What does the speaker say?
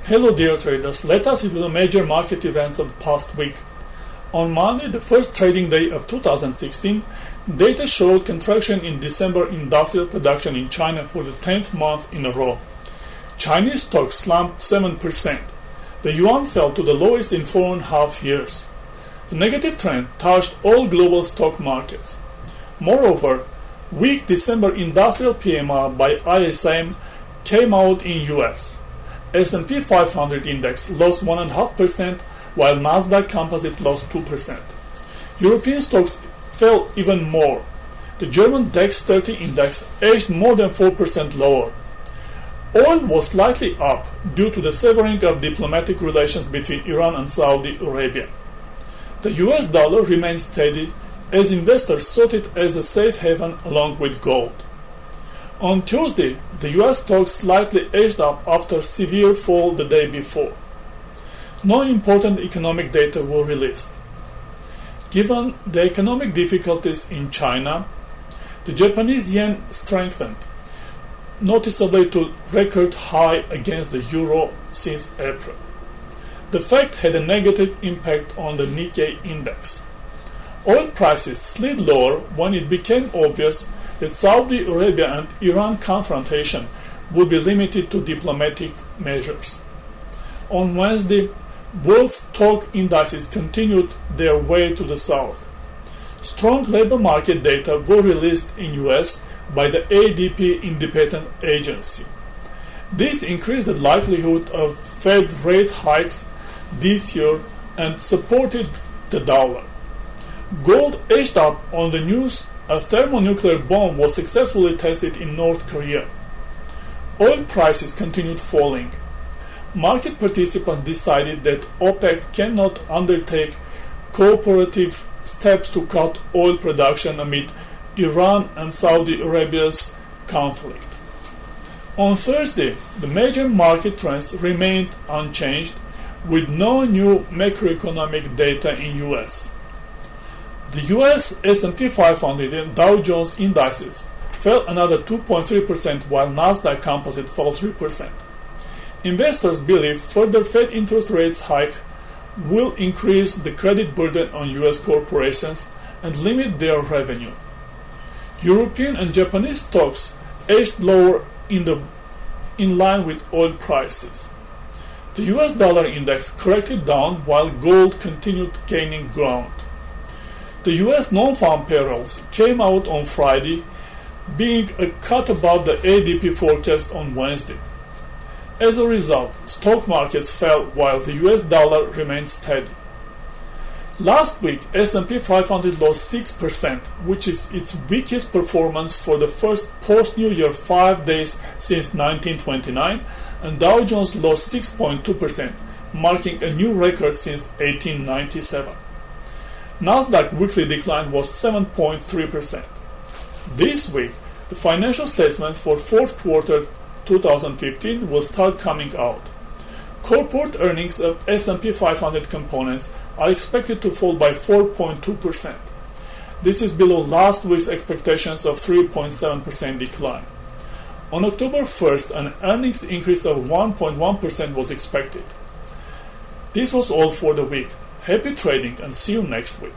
Hello dear traders, let us review the major market events of the past week. On Monday, the first trading day of 2016, data showed contraction in December industrial production in China for the 10th month in a row. Chinese stocks slumped 7%. The yuan fell to the lowest in 4.5 years. The negative trend touched all global stock markets. Moreover, weak December industrial PMI by ISM came out in US. S&P 500 index lost 1.5%, while Nasdaq Composite lost 2%. European stocks fell even more. The German DAX 30 index edged more than 4% lower. Oil was slightly up due to the severing of diplomatic relations between Iran and Saudi Arabia. The US dollar remained steady as investors sought it as a safe haven along with gold. On Tuesday, the US stocks slightly edged up after a severe fall the day before. No important economic data were released. Given the economic difficulties in China, the Japanese yen strengthened noticeably to record high against the euro since April. The fact had a negative impact on the Nikkei index. Oil prices slid lower when it became obvious that Saudi Arabia and Iran confrontation would be limited to diplomatic measures. On Wednesday, world stock indices continued their way to the south. Strong labor market data were released in US by the ADP independent agency. This increased the likelihood of Fed rate hikes this year and supported the dollar. Gold edged up on the news a thermonuclear bomb was successfully tested in North Korea. Oil prices continued falling. Market participants decided that OPEC cannot undertake cooperative steps to cut oil production amid Iran and Saudi Arabia's conflict. On Thursday, the major market trends remained unchanged, with no new macroeconomic data in US. The US S&P 500 and Dow Jones indices fell another 2.3%, while Nasdaq Composite fell 3%. Investors believe further Fed interest rates hike will increase the credit burden on US corporations and limit their revenue. European and Japanese stocks edged lower in line with oil prices. The US dollar index corrected down while gold continued gaining ground. The US non-farm payrolls came out on Friday, being a cut above the ADP forecast on Wednesday. As a result, stock markets fell while the US dollar remained steady. Last week, S&P 500 lost 6%, which is its weakest performance for the first post-New Year 5 days since 1929, and Dow Jones lost 6.2%, marking a new record since 1897. Nasdaq weekly decline was 7.3%. This week, the financial statements for fourth quarter 2015 will start coming out. Corporate earnings of S&P 500 components are expected to fall by 4.2%. This is below last week's expectations of 3.7% decline. On October 1st, an earnings increase of 1.1% was expected. This was all for the week. Happy trading and see you next week.